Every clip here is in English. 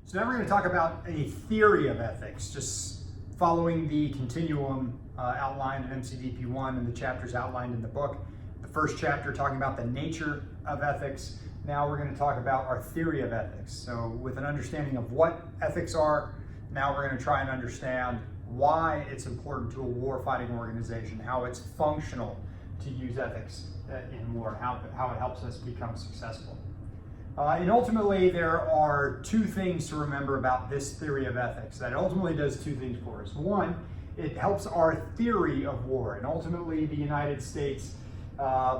So now we're going to talk about a theory of ethics, just following the continuum outlined in MCDP 1 and the chapters outlined in the book. The first chapter talking about the nature of ethics. Now we're going to talk about our theory of ethics. So with an understanding of what ethics are, now we're going to try and understand why it's important to a war-fighting organization, how it's functional to use ethics in war, how it helps us become successful. And ultimately, there are two things to remember about this theory of ethics. That ultimately does two things for us. One, it helps our theory of war. And ultimately, the United States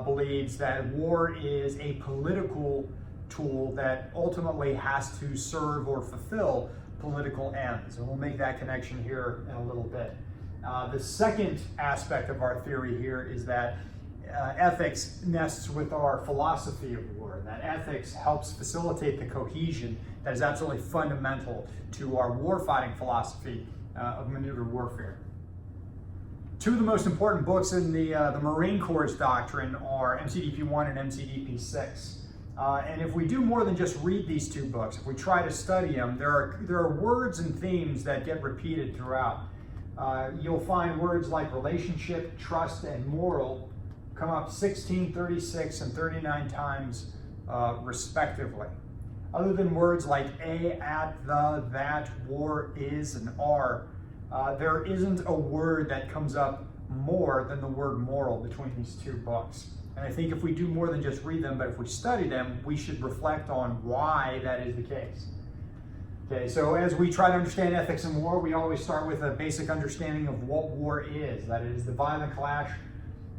believes that war is a political tool that ultimately has to serve or fulfill political ends. And we'll make that connection here in a little bit. The second aspect of our theory here is that ethics nests with our philosophy of war. That ethics helps facilitate the cohesion that is absolutely fundamental to our warfighting philosophy of maneuver warfare. Two of the most important books in the Marine Corps' doctrine are MCDP 1 and MCDP 6. And if we do more than just read these two books, if we try to study them, there are words and themes that get repeated throughout. You'll find words like relationship, trust, and moral come up 16, 36, and 39 times respectively. Other than words like a, at, the, that, war, is, and are, there isn't a word that comes up more than the word moral between these two books. And I think if we do more than just read them, but if we study them, we should reflect on why that is the case. Okay, so as we try to understand ethics in war, we always start with a basic understanding of what war is. That is the violent clash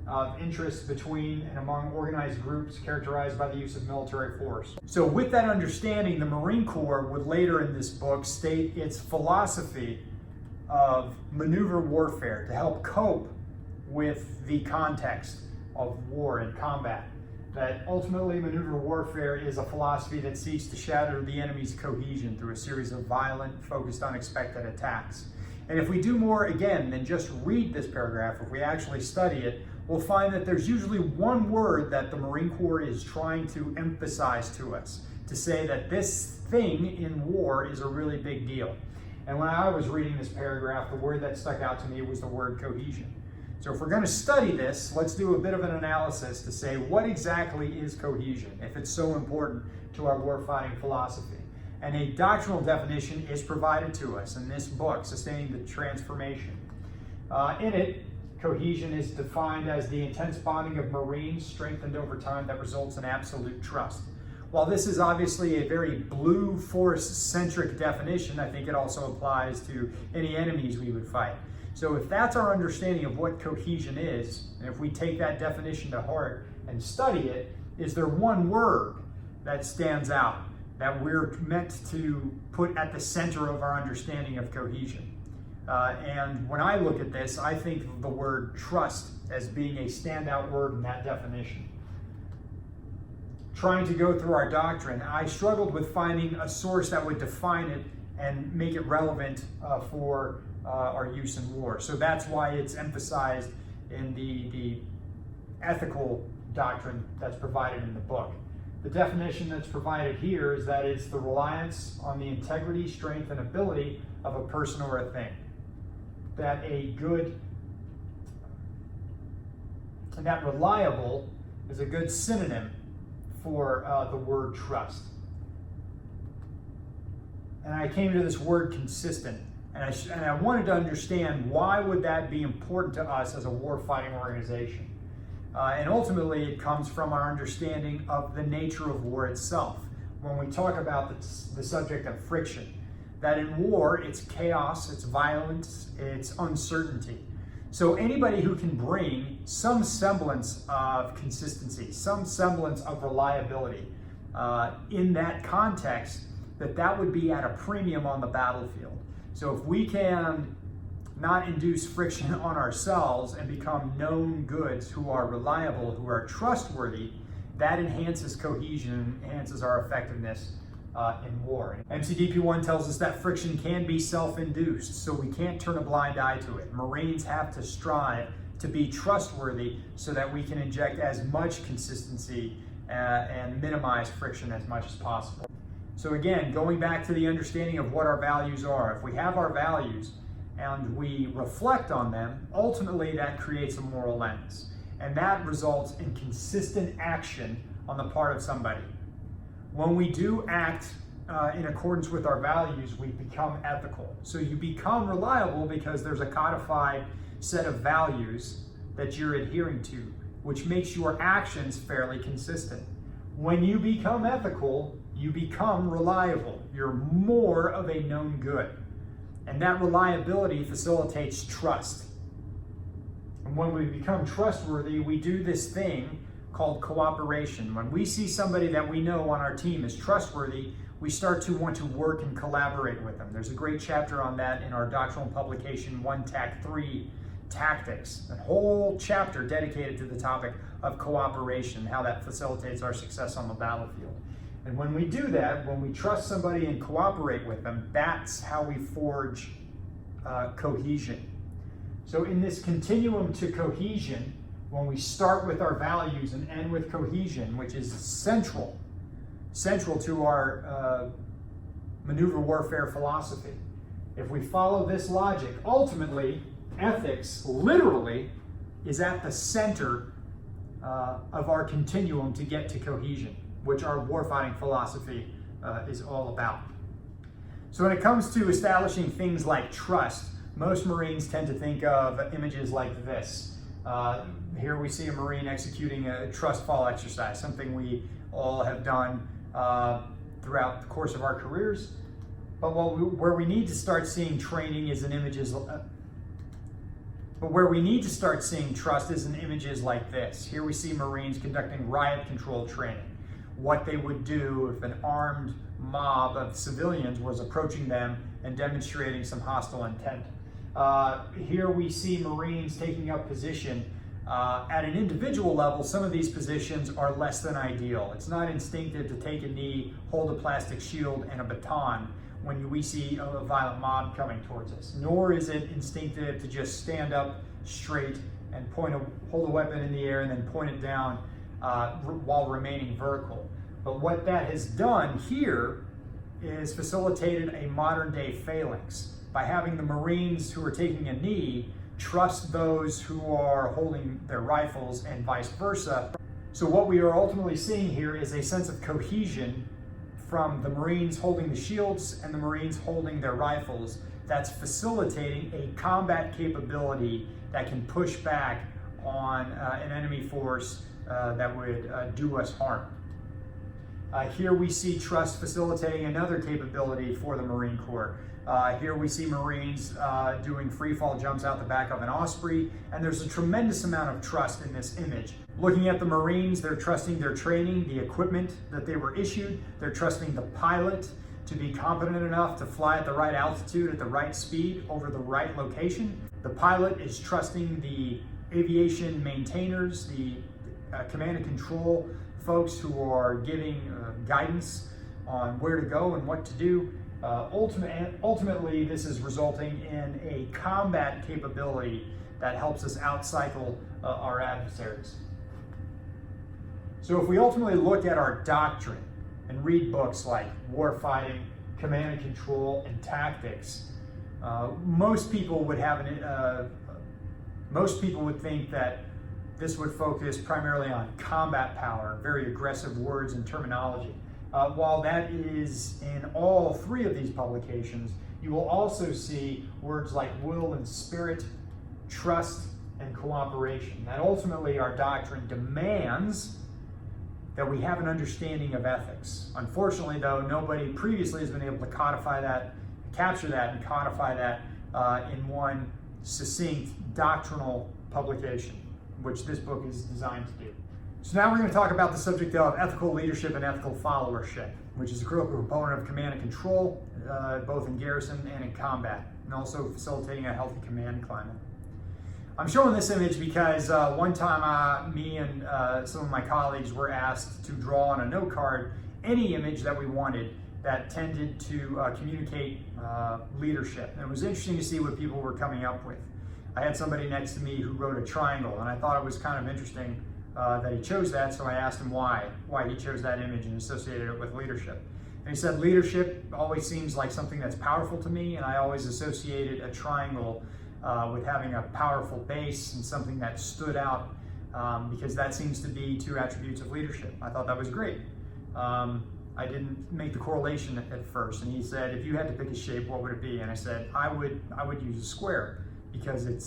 of interests between and among organized groups characterized by the use of military force. So with that understanding, the Marine Corps would later in this book state its philosophy of maneuver warfare to help cope with the context of war and combat. That ultimately maneuver warfare is a philosophy that seeks to shatter the enemy's cohesion through a series of violent, focused, unexpected attacks. And if we do more, again, than just read this paragraph, if we actually study it, we'll find that there's usually one word that the Marine Corps is trying to emphasize to us, to say that this thing in war is a really big deal. And when I was reading this paragraph, the word that stuck out to me was the word cohesion. So if we're going to study this, let's do a bit of an analysis to say what exactly is cohesion, if it's so important to our warfighting philosophy. And a doctrinal definition is provided to us in this book, Sustaining the Transformation. In it, cohesion is defined as the intense bonding of Marines strengthened over time that results in absolute trust. While this is obviously a very blue force-centric definition, I think it also applies to any enemies we would fight. So if that's our understanding of what cohesion is, and if we take that definition to heart and study it, is there one word that stands out that we're meant to put at the center of our understanding of cohesion? And when I look at this, I think of the word trust as being a standout word in that definition. Trying to go through our doctrine, I struggled with finding a source that would define it and make it relevant for our use in war. So that's why it's emphasized in the ethical doctrine that's provided in the book. The definition that's provided here is that it's the reliance on the integrity, strength, and ability of a person or a thing. That reliable is a good synonym for the word trust. And I came to this word consistent, and I wanted to understand why would that be important to us as a warfighting organization. And ultimately, it comes from our understanding of the nature of war itself. When we talk about the subject of friction, that in war, it's chaos, it's violence, it's uncertainty. So anybody who can bring some semblance of consistency, some semblance of reliability in that context, that would be at a premium on the battlefield. So if we can not induce friction on ourselves and become known goods who are reliable, who are trustworthy, that enhances cohesion, enhances our effectiveness in war. MCDP 1 tells us that friction can be self-induced, so we can't turn a blind eye to it. Marines have to strive to be trustworthy so that we can inject as much consistency and minimize friction as much as possible. So again, going back to the understanding of what our values are, if we have our values and we reflect on them, ultimately that creates a moral lens. And that results in consistent action on the part of somebody. When we do act in accordance with our values, we become ethical. So you become reliable because there's a codified set of values that you're adhering to, which makes your actions fairly consistent. When you become ethical, you become reliable. You're more of a known good. And that reliability facilitates trust. And when we become trustworthy, we do this thing called cooperation. When we see somebody that we know on our team is trustworthy, we start to want to work and collaborate with them. There's a great chapter on that in our doctrinal publication, 1 Tac 3, Tactics. A whole chapter dedicated to the topic of cooperation, how that facilitates our success on the battlefield. And when we do that, when we trust somebody and cooperate with them, that's how we forge cohesion. So in this continuum to cohesion, when we start with our values and end with cohesion, which is central to our maneuver warfare philosophy, if we follow this logic, ultimately, ethics literally is at the center of our continuum to get to cohesion, which our warfighting philosophy is all about. So when it comes to establishing things like trust, most Marines tend to think of images like this. Here we see a Marine executing a trust fall exercise, something we all have done throughout the course of our careers. But where we need to start seeing training is in images. But where we need to start seeing trust is in images like this. Here we see Marines conducting riot control training. What they would do if an armed mob of civilians was approaching them and demonstrating some hostile intent. Here we see Marines taking up position. At an individual level, some of these positions are less than ideal. It's not instinctive to take a knee, hold a plastic shield and a baton when we see a violent mob coming towards us. Nor is it instinctive to just stand up straight and hold a weapon in the air and then point it down while remaining vertical. But what that has done here is facilitated a modern day phalanx by having the Marines who are taking a knee trust those who are holding their rifles and vice versa. So what we are ultimately seeing here is a sense of cohesion from the Marines holding the shields and the Marines holding their rifles that's facilitating a combat capability that can push back on an enemy force that would do us harm. Here we see trust facilitating another capability for the Marine Corps. Here we see Marines doing free fall jumps out the back of an Osprey, and there's a tremendous amount of trust in this image. Looking at the Marines, they're trusting their training, the equipment that they were issued. They're trusting the pilot to be competent enough to fly at the right altitude, at the right speed, over the right location. The pilot is trusting the aviation maintainers, the command and control folks who are giving guidance on where to go and what to do. Ultimately, this is resulting in a combat capability that helps us outcycle our adversaries. So if we ultimately look at our doctrine and read books like Warfighting, Command and Control, and Tactics, most people would think that this would focus primarily on combat power, very aggressive words and terminology. While that is in all three of these publications, you will also see words like will and spirit, trust, and cooperation. That ultimately our doctrine demands that we have an understanding of ethics. Unfortunately, though, nobody previously has been able to codify that, capture that, and codify that in one succinct doctrinal publication, which this book is designed to do. So now we're going to talk about the subject of ethical leadership and ethical followership, which is a critical component of command and control, both in garrison and in combat, and also facilitating a healthy command climate. I'm showing this image because one time me and some of my colleagues were asked to draw on a note card any image that we wanted that tended to communicate leadership. And it was interesting to see what people were coming up with. I had somebody next to me who wrote a triangle, and I thought it was kind of interesting that he chose that, so I asked him why he chose that image and associated it with leadership. And he said, leadership always seems like something that's powerful to me, and I always associated a triangle with having a powerful base and something that stood out because that seems to be two attributes of leadership. I thought that was great. I didn't make the correlation at first, and he said, if you had to pick a shape, what would it be? And I said, I would use a square because it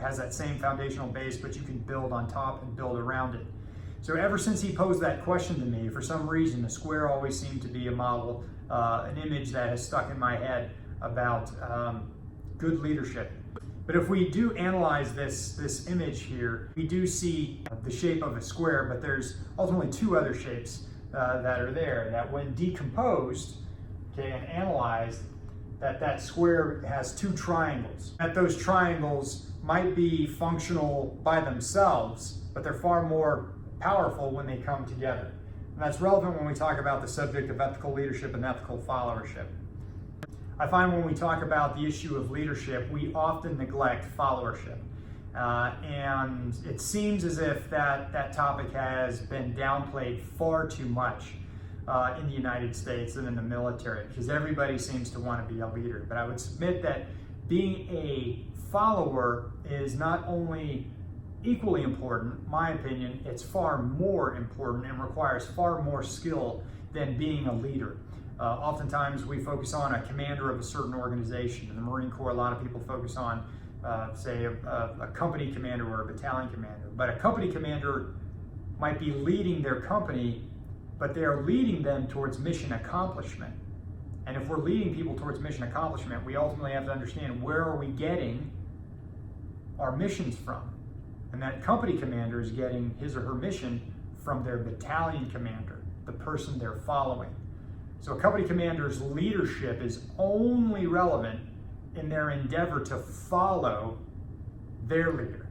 has that same foundational base, but you can build on top and build around it. So ever since he posed that question to me, for some reason, the square always seemed to be a model, an image that has stuck in my head about good leadership. But if we do analyze this image here, we do see the shape of a square, but there's ultimately two other shapes that are there, that when decomposed, okay, and analyzed, that square has two triangles. That those triangles might be functional by themselves, but they're far more powerful when they come together. And that's relevant when we talk about the subject of ethical leadership and ethical followership. I find when we talk about the issue of leadership, we often neglect followership. And it seems as if that topic has been downplayed far too much in the United States and in the military, because everybody seems to want to be a leader. But I would submit that being a follower is not only equally important, my opinion, it's far more important and requires far more skill than being a leader. Oftentimes we focus on a commander of a certain organization. In the Marine Corps, a lot of people focus on, say, a company commander or a battalion commander. But a company commander might be leading their company, but they are leading them towards mission accomplishment. And if we're leading people towards mission accomplishment, we ultimately have to understand where are we getting our missions from. And that company commander is getting his or her mission from their battalion commander, the person they're following. So a company commander's leadership is only relevant in their endeavor to follow their leader.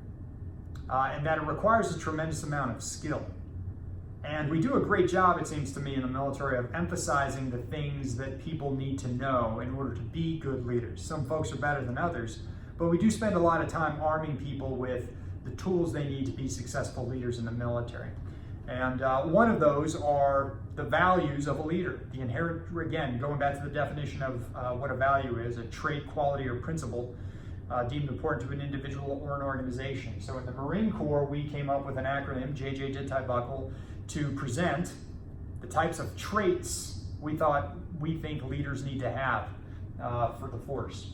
And that it requires a tremendous amount of skill. And we do a great job, it seems to me, in the military of emphasizing the things that people need to know in order to be good leaders. Some folks are better than others, but we do spend a lot of time arming people with the tools they need to be successful leaders in the military. And one of those are the values of a leader. The inherent, again, going back to the definition of what a value is, a trait, quality, or principle deemed important to an individual or an organization. So in the Marine Corps, we came up with an acronym, JJ did tie buckle, to present the types of traits we think leaders need to have for the force.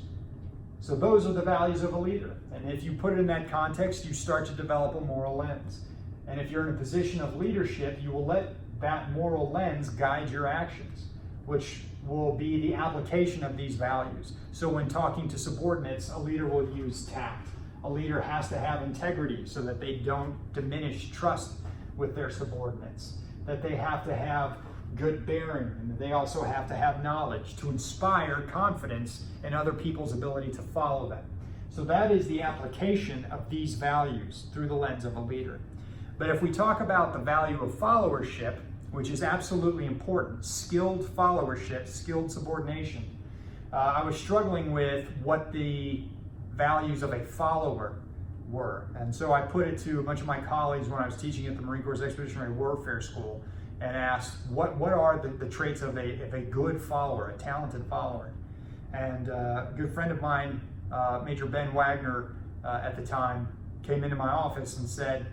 So those are the values of a leader. And if you put it in that context, you start to develop a moral lens. And if you're in a position of leadership, you will let that moral lens guide your actions, which will be the application of these values. So when talking to subordinates, a leader will use tact. A leader has to have integrity so that they don't diminish trust with their subordinates, that they have to have good bearing, and they also have to have knowledge to inspire confidence in other people's ability to follow them. So that is the application of these values through the lens of a leader. But if we talk about the value of followership, which is absolutely important, skilled followership, skilled subordination, I was struggling with what the values of a follower were. And so I put it to a bunch of my colleagues when I was teaching at the Marine Corps Expeditionary Warfare School and asked, what are the traits of a good follower, a talented follower? And a good friend of mine, Major Ben Wagner, at the time, came into my office and said,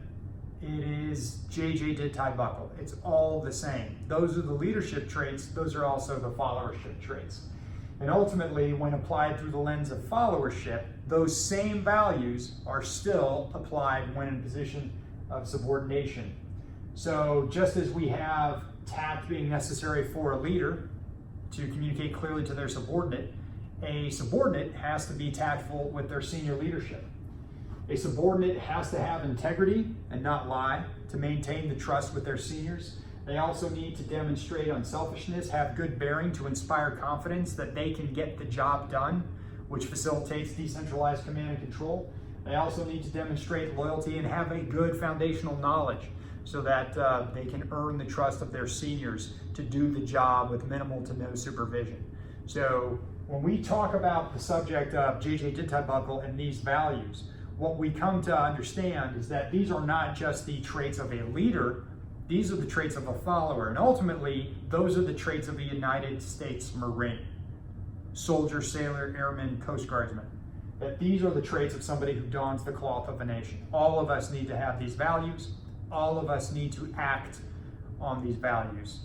it is JJ did tie buckle. It's all the same. Those are the leadership traits. Those are also the followership traits. And ultimately, when applied through the lens of followership, those same values are still applied when in a position of subordination. So just as we have tact being necessary for a leader to communicate clearly to their subordinate, a subordinate has to be tactful with their senior leadership. A subordinate has to have integrity and not lie to maintain the trust with their seniors. They also need to demonstrate unselfishness, have good bearing to inspire confidence that they can get the job done, which facilitates decentralized command and control. They also need to demonstrate loyalty and have a good foundational knowledge so that they can earn the trust of their seniors to do the job with minimal to no supervision. So when we talk about the subject of JJ did tie buckle and these values, what we come to understand is that these are not just the traits of a leader, These are the traits of a follower, and ultimately, those are the traits of a United States Marine. Soldier, sailor, airman, Coast Guardsman. That these are the traits of somebody who dons the cloth of a nation. All of us need to have these values. All of us need to act on these values.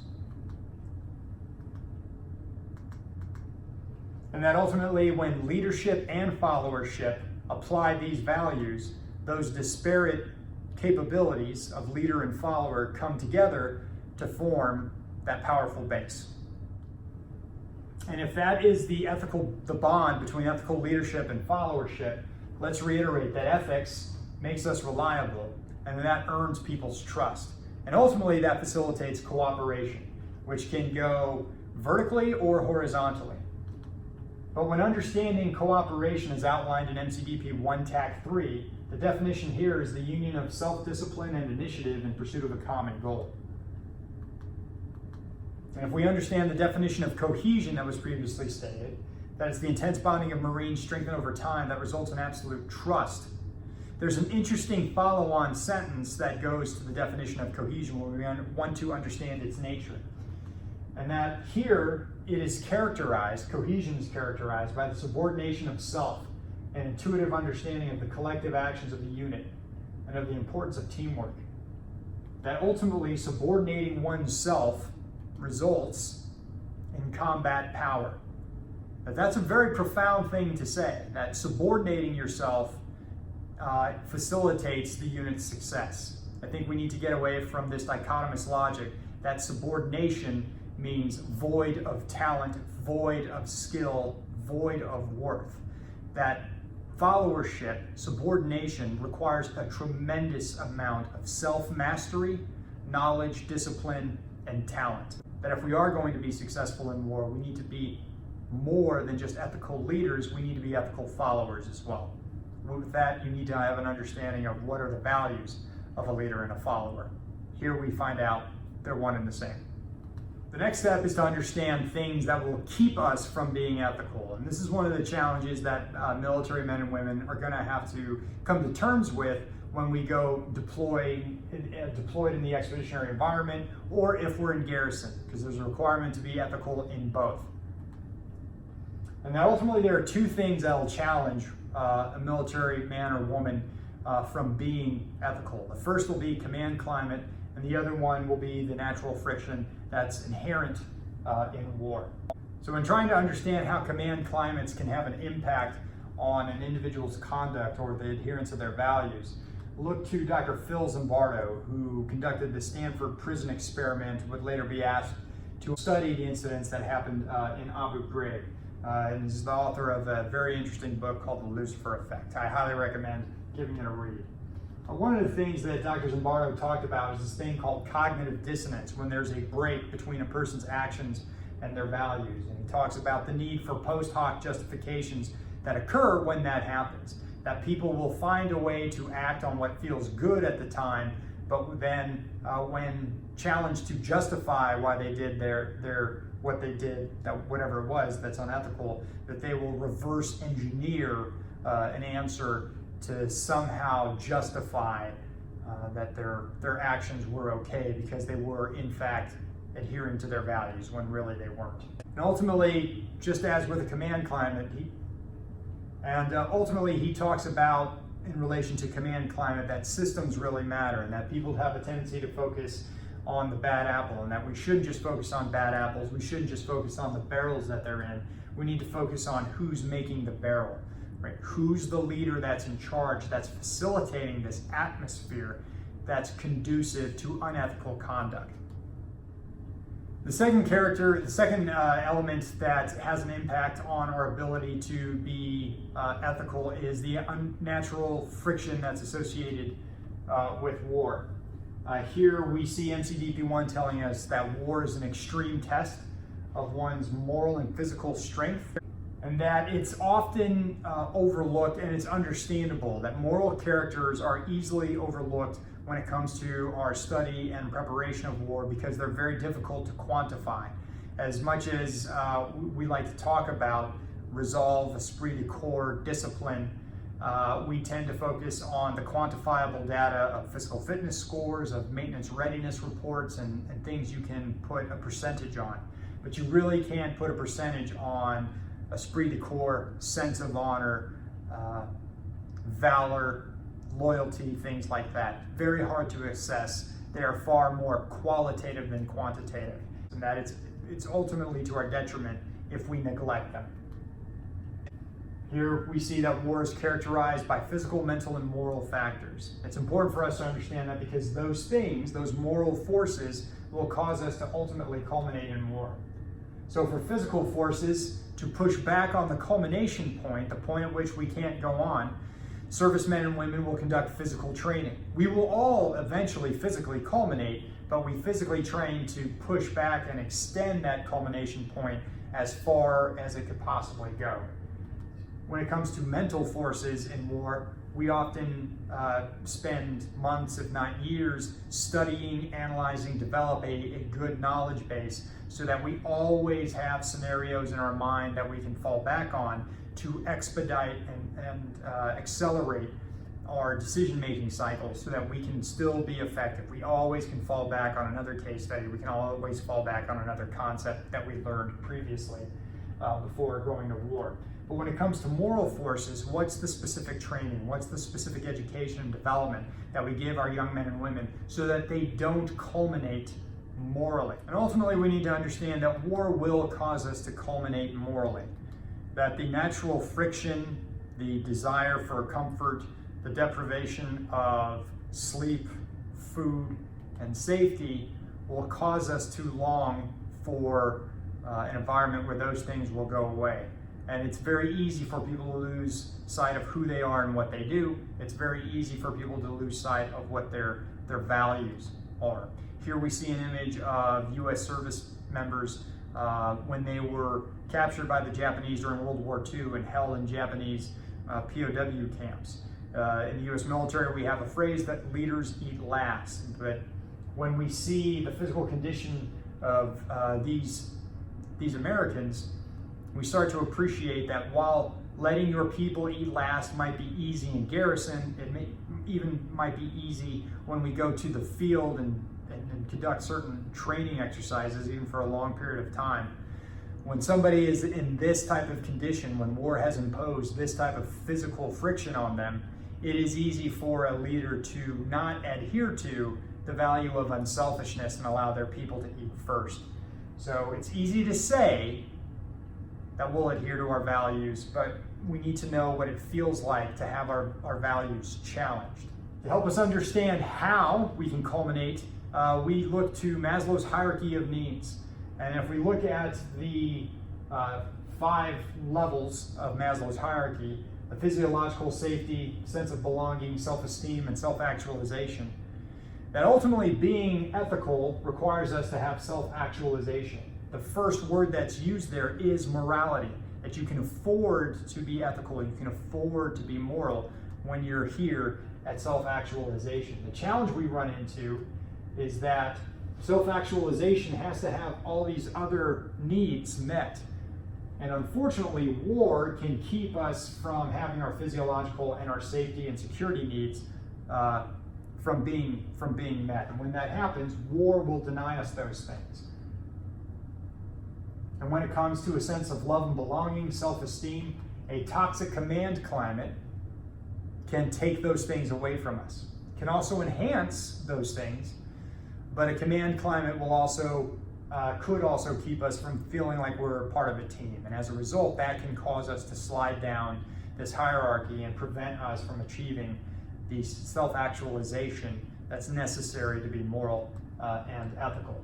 And that ultimately, when leadership and followership apply these values, those disparate capabilities of leader and follower come together to form that powerful base. And if that is the bond between ethical leadership and followership, let's reiterate that ethics makes us reliable, and that earns people's trust. And ultimately, that facilitates cooperation, which can go vertically or horizontally. But when understanding cooperation is outlined in MCDP 1 TAC 3, the definition here is the union of self-discipline and initiative in pursuit of a common goal. And if we understand the definition of cohesion that was previously stated, that is the intense bonding of Marines strengthened over time that results in absolute trust, there's an interesting follow-on sentence that goes to the definition of cohesion when we want to understand its nature. And that here it is characterized, cohesion is characterized by the subordination of self and intuitive understanding of the collective actions of the unit and of the importance of teamwork. That ultimately subordinating oneself results in combat power. That's a very profound thing to say, that subordinating yourself facilitates the unit's success. I think we need to get away from this dichotomous logic that subordination means void of talent, void of skill, void of worth. That followership, subordination, requires a tremendous amount of self-mastery, knowledge, discipline, and talent. That if we are going to be successful in war, we need to be more than just ethical leaders, we need to be ethical followers as well. With that, you need to have an understanding of what are the values of a leader and a follower. Here we find out they're one and the same. The next step is to understand things that will keep us from being ethical. And this is one of the challenges that military men and women are going to have to come to terms with when we go deployed in the expeditionary environment, or if we're in garrison, because there's a requirement to be ethical in both. And that ultimately there are two things that will challenge a military man or woman from being ethical. The first will be command climate, and the other one will be the natural friction that's inherent in war. So in trying to understand how command climates can have an impact on an individual's conduct or the adherence of their values, look to Dr. Phil Zimbardo, who conducted the Stanford prison experiment, would later be asked to study the incidents that happened in Abu Ghraib. And is the author of a very interesting book called The Lucifer Effect. I highly recommend giving it a read. One of the things that Dr. Zimbardo talked about is this thing called cognitive dissonance, when there's a break between a person's actions and their values. And he talks about the need for post hoc justifications that occur when that happens. That people will find a way to act on what feels good at the time, but then when challenged to justify why they did what they did, that whatever it was that's unethical, that they will reverse engineer an answer to somehow justify that their actions were okay because they were in fact adhering to their values when really they weren't. And ultimately, just as with a command climate, he talks about in relation to command climate that systems really matter and that people have a tendency to focus on the bad apple, and that we shouldn't just focus on bad apples, we shouldn't just focus on the barrels that they're in, we need to focus on who's making the barrel, right? Who's the leader that's in charge, that's facilitating this atmosphere that's conducive to unethical conduct. The second element that has an impact on our ability to be ethical is the unnatural friction that's associated with war. Here we see MCDP 1 telling us that war is an extreme test of one's moral and physical strength, and that it's often overlooked, and it's understandable that moral characters are easily overlooked when it comes to our study and preparation of war because they're very difficult to quantify. As much as we like to talk about resolve, esprit de corps, discipline, We tend to focus on the quantifiable data of physical fitness scores, of maintenance readiness reports, and things you can put a percentage on. But you really can't put a percentage on esprit de corps, sense of honor, valor, loyalty, things like that. Very hard to assess. They are far more qualitative than quantitative, and that it's ultimately to our detriment if we neglect them. Here we see that war is characterized by physical, mental, and moral factors. It's important for us to understand that because those things, those moral forces, will cause us to ultimately culminate in war. So for physical forces to push back on the culmination point, the point at which we can't go on, servicemen and women will conduct physical training. We will all eventually physically culminate, but we physically train to push back and extend that culmination point as far as it could possibly go. When it comes to mental forces in war, we often spend months, if not years, studying, analyzing, develop a good knowledge base so that we always have scenarios in our mind that we can fall back on to expedite and accelerate our decision-making cycles so that we can still be effective. We always can fall back on another case study. We can always fall back on another concept that we learned previously before going to war. But when it comes to moral forces, what's the specific training? What's the specific education and development that we give our young men and women so that they don't culminate morally? And ultimately, we need to understand that war will cause us to culminate morally. That the natural friction, the desire for comfort, the deprivation of sleep, food, and safety will cause us to long for an environment where those things will go away. And it's very easy for people to lose sight of who they are and what they do. It's very easy for people to lose sight of what their values are. Here we see an image of U.S. service members when they were captured by the Japanese during World War II and held in Japanese POW camps. In the U.S. military, we have a phrase that leaders eat last. But when we see the physical condition of these Americans, we start to appreciate that while letting your people eat last might be easy in garrison, it might be easy when we go to the field and conduct certain training exercises, even for a long period of time. When somebody is in this type of condition, when war has imposed this type of physical friction on them, it is easy for a leader to not adhere to the value of unselfishness and allow their people to eat first. So it's easy to say that we'll adhere to our values, but we need to know what it feels like to have our values challenged. To help us understand how we can culminate, we look to Maslow's hierarchy of needs. And if we look at the 5 levels of Maslow's hierarchy, the physiological safety, sense of belonging, self-esteem, and self-actualization, that ultimately being ethical requires us to have self-actualization. The first word that's used there is morality, that you can afford to be ethical, you can afford to be moral when you're here at self-actualization. The challenge we run into is that self-actualization has to have all these other needs met. And unfortunately, war can keep us from having our physiological and our safety and security needs from being met. And when that happens, war will deny us those things. And when it comes to a sense of love and belonging, self-esteem, a toxic command climate can take those things away from us. It can also enhance those things, but a command climate will could also keep us from feeling like we're part of a team. And as a result, that can cause us to slide down this hierarchy and prevent us from achieving the self-actualization that's necessary to be moral and ethical.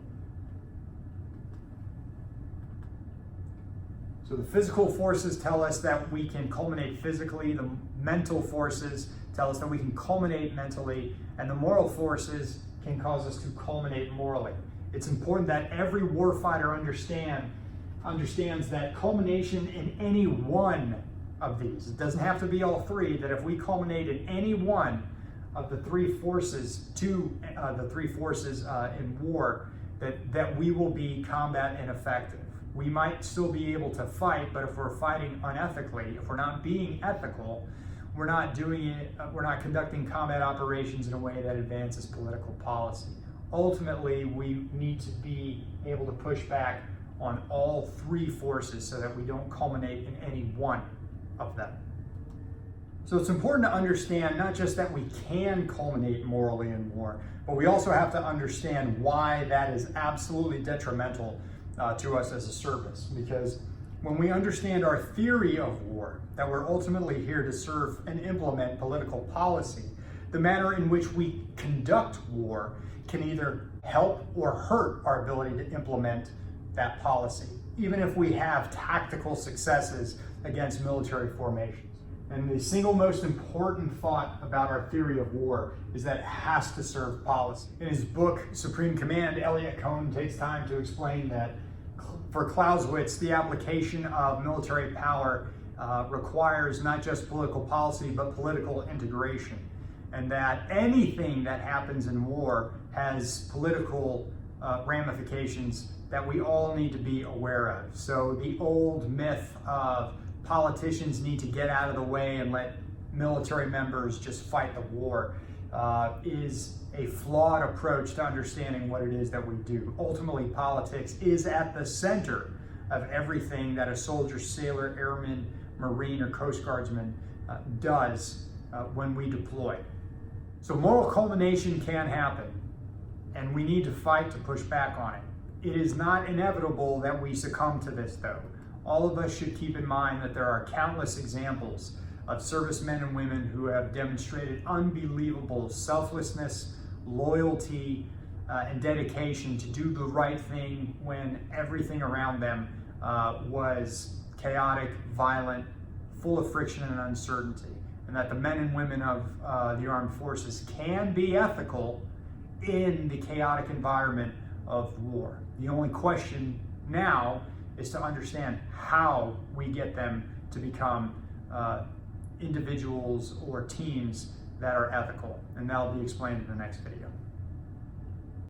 So the physical forces tell us that we can culminate physically, the mental forces tell us that we can culminate mentally, and the moral forces can cause us to culminate morally. It's important that every warfighter understands that culmination in any one of these, it doesn't have to be all 3, that if we culminate in any one of the 3 forces in war, that we will be combat ineffective. We might still be able to fight, but if we're fighting unethically, if we're not being ethical, we're not doing it, we're not conducting combat operations in a way that advances political policy. Ultimately, we need to be able to push back on all three forces so that we don't culminate in any one of them. So it's important to understand not just that we can culminate morally in war, but we also have to understand why that is absolutely detrimental to us as a service. Because when we understand our theory of war, that we're ultimately here to serve and implement political policy, the manner in which we conduct war can either help or hurt our ability to implement that policy, even if we have tactical successes against military formations. And the single most important thought about our theory of war is that it has to serve policy. In his book, Supreme Command, Elliot Cohn takes time to explain that for Clausewitz, the application of military power requires not just political policy, but political integration. And that anything that happens in war has political ramifications that we all need to be aware of. So the old myth of politicians need to get out of the way and let military members just fight the war is a flawed approach to understanding what it is that we do. Ultimately, politics is at the center of everything that a soldier, sailor, airman, Marine, or Coast Guardsman does when we deploy. So moral culmination can happen, and we need to fight to push back on it. It is not inevitable that we succumb to this, though. All of us should keep in mind that there are countless examples of servicemen and women who have demonstrated unbelievable selflessness, loyalty, and dedication to do the right thing when everything around them was chaotic, violent, full of friction and uncertainty. And that the men and women of the armed forces can be ethical in the chaotic environment of war. The only question now is to understand how we get them to become individuals or teams that are ethical. And that'll be explained in the next video.